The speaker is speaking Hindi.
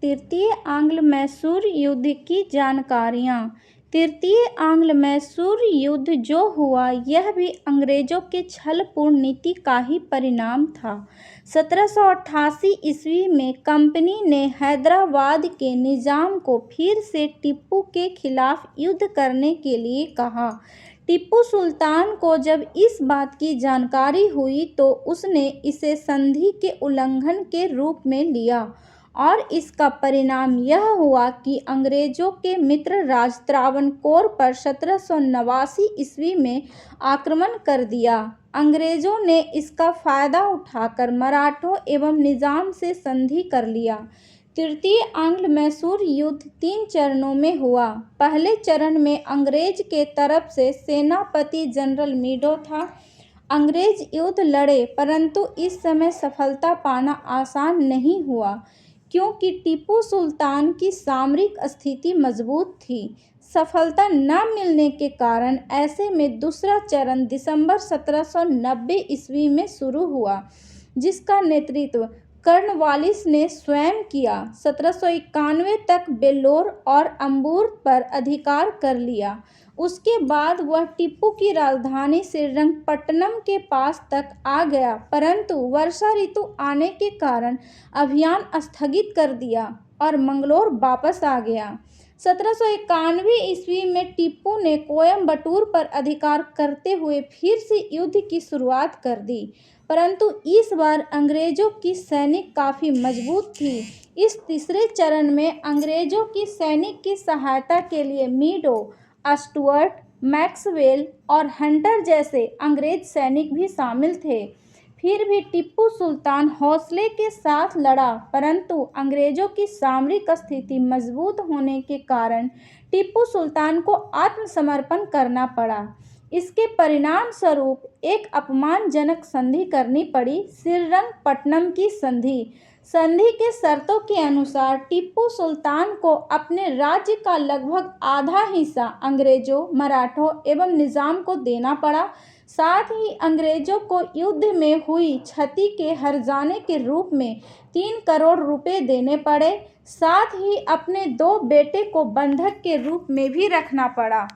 तृतीय आंग्ल-मैसूर युद्ध की जानकारियाँ। तृतीय आंग्ल-मैसूर युद्ध जो हुआ, यह भी अंग्रेजों के छलपूर्ण नीति का ही परिणाम था। 1788 ईस्वी में कंपनी ने हैदराबाद के निजाम को फिर से टीपू के खिलाफ युद्ध करने के लिए कहा। टीपू सुल्तान को जब इस बात की जानकारी हुई तो उसने इसे संधि के उल्लंघन के रूप में लिया और इसका परिणाम यह हुआ कि अंग्रेजों के मित्र राज त्रावणकोर पर 1789 ईस्वी में आक्रमण कर दिया। अंग्रेजों ने इसका फायदा उठाकर मराठों एवं निजाम से संधि कर लिया। तृतीय आंग्ल-मैसूर युद्ध 3 चरणों में हुआ। पहले चरण में अंग्रेज के तरफ से सेनापति जनरल मीडो था। अंग्रेज युद्ध लड़े, परंतु इस समय सफलता पाना आसान नहीं हुआ, क्योंकि टीपू सुल्तान की सामरिक स्थिति मजबूत थी। सफलता न मिलने के कारण ऐसे में दूसरा चरण दिसंबर 1790 ईस्वी में शुरू हुआ, जिसका नेतृत्व कर्नवालिस ने स्वयं किया। 1791 तक बेल्लोर और अंबूर पर अधिकार कर लिया। उसके बाद वह टीपू की राजधानी श्रीरंगपट्टनम के पास तक आ गया, परंतु वर्षा ऋतु आने के कारण अभियान स्थगित कर दिया और मंगलोर वापस आ गया। 1791 ईस्वी में टीपू ने कोयम्बटूर पर अधिकार करते हुए फिर से युद्ध की शुरुआत कर दी, परंतु इस बार अंग्रेजों की सैनिक काफ़ी मजबूत थी। इस तीसरे चरण में अंग्रेजों की सैनिक की सहायता के लिए मीडो, स्टुअर्ट, मैक्सवेल और हंटर जैसे अंग्रेज सैनिक भी शामिल थे। फिर भी टीपू सुल्तान हौसले के साथ लड़ा, परंतु अंग्रेजों की सामरिक स्थिति मजबूत होने के कारण टीपू सुल्तान को आत्मसमर्पण करना पड़ा। इसके परिणाम स्वरूप एक अपमानजनक संधि करनी पड़ी, श्रीरंगपट्टनम की संधि। संधि के शर्तों के अनुसार टीपू सुल्तान को अपने राज्य का लगभग आधा हिस्सा अंग्रेजों, मराठों एवं निजाम को देना पड़ा। साथ ही अंग्रेजों को युद्ध में हुई क्षति के हर्जाने के रूप में 3 करोड़ रुपए देने पड़े। साथ ही अपने 2 बेटे को बंधक के रूप में भी रखना पड़ा।